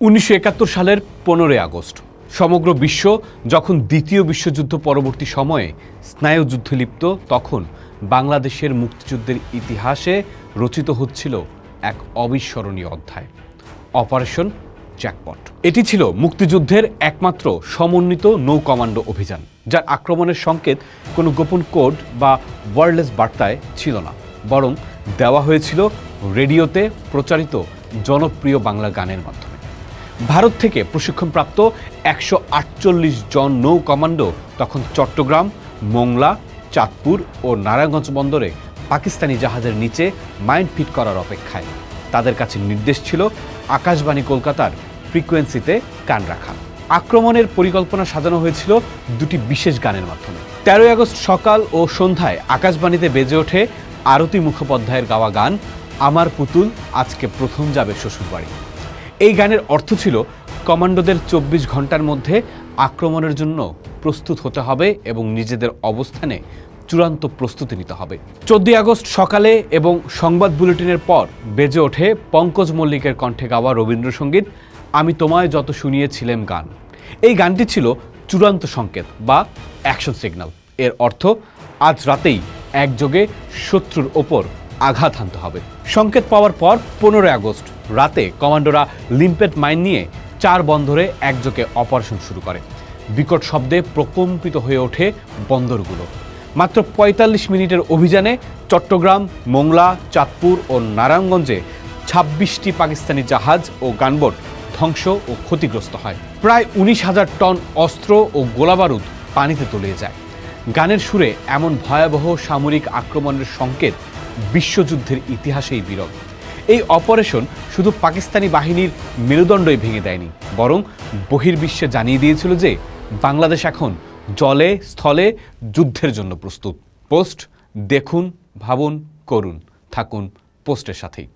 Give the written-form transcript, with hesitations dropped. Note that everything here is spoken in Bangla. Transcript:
1971 সালের 15 আগস্ট সমগ্র বিশ্ব যখন দ্বিতীয় বিশ্বযুদ্ধ পরবর্তী সময়ে স্নায়ুযুদ্ধে লিপ্ত, তখন বাংলাদেশের মুক্তিযুদ্ধের ইতিহাসে রচিত হচ্ছিল এক অবিস্মরণীয় অধ্যায়, অপারেশন জ্যাকপট। এটি ছিল মুক্তিযুদ্ধের একমাত্র সমন্বিত নৌ কমান্ডো অভিযান, যার আক্রমণের সংকেত কোনো গোপন কোড বা ওয়্যারলেস বার্তায় ছিল না, বরং দেওয়া হয়েছিল রেডিওতে প্রচারিত জনপ্রিয় বাংলা গানের মাধ্যমে। ভারত থেকে প্রশিক্ষণপ্রাপ্ত 148 জন নৌ কমান্ডো তখন চট্টগ্রাম, মোংলা, চাঁদপুর ও নারায়ণগঞ্জ বন্দরে পাকিস্তানি জাহাজের নিচে মাইন ফিট করার অপেক্ষায়। তাদের কাছে নির্দেশ ছিল আকাশবাণী কলকাতার ফ্রিকোয়েন্সিতে কান রাখা। আক্রমণের পরিকল্পনা সাজানো হয়েছিল দুটি বিশেষ গানের মাধ্যমে। 13 আগস্ট সকাল ও সন্ধ্যায় আকাশবাণীতে বেজে ওঠে আরতি মুখোপাধ্যায়ের গাওয়া গান আমার পুতুল আজকে প্রথম যাবে শ্বশুরবাড়ি। এই গানের অর্থ ছিল কমান্ডোদের 24 ঘন্টার মধ্যে আক্রমণের জন্য প্রস্তুত হতে হবে এবং নিজেদের অবস্থানে চূড়ান্ত প্রস্তুতি নিতে হবে। 14 আগস্ট সকালে এবং সংবাদ বুলেটিনের পর বেজে ওঠে পঙ্কজ মল্লিকের কণ্ঠে গাওয়া রবীন্দ্রসঙ্গীত আমি তোমায় যত শুনিয়েছিলাম গান। এই গানটি ছিল চূড়ান্ত সংকেত বা অ্যাকশন সিগন্যাল। এর অর্থ আজ রাতেই একযোগে শত্রুর ওপর আঘাত হানতে হবে। সংকেত পাওয়ার পর 15 আগস্ট রাতে কমান্ডোরা লিম্পেট মাইন নিয়ে 4 বন্দরে একযোগে অপারেশন শুরু করে। বিকট শব্দে প্রকম্পিত হয়ে ওঠে বন্দরগুলো। মাত্র 45 মিনিটের অভিযানে চট্টগ্রাম, মোংলা, চাঁদপুর ও নারায়ণগঞ্জে 26টি পাকিস্তানি জাহাজ ও গানবোট ধ্বংস ও ক্ষতিগ্রস্ত হয়। প্রায় 19,000 টন অস্ত্র ও গোলাবারুদ পানিতে তলিয়ে যায়। গানের সুরে এমন ভয়াবহ সামরিক আক্রমণের সংকেত বিশ্বযুদ্ধের ইতিহাসেই বিরল। এই অপারেশন শুধু পাকিস্তানি বাহিনীর মেরুদণ্ডই ভেঙে দেয়নি, বরং বহির্বিশ্বে জানিয়ে দিয়েছিল যে বাংলাদেশ এখন জলে স্থলে যুদ্ধের জন্য প্রস্তুত। পোস্ট দেখুন, ভাবুন, করুন, থাকুন পোস্টের সাথেই।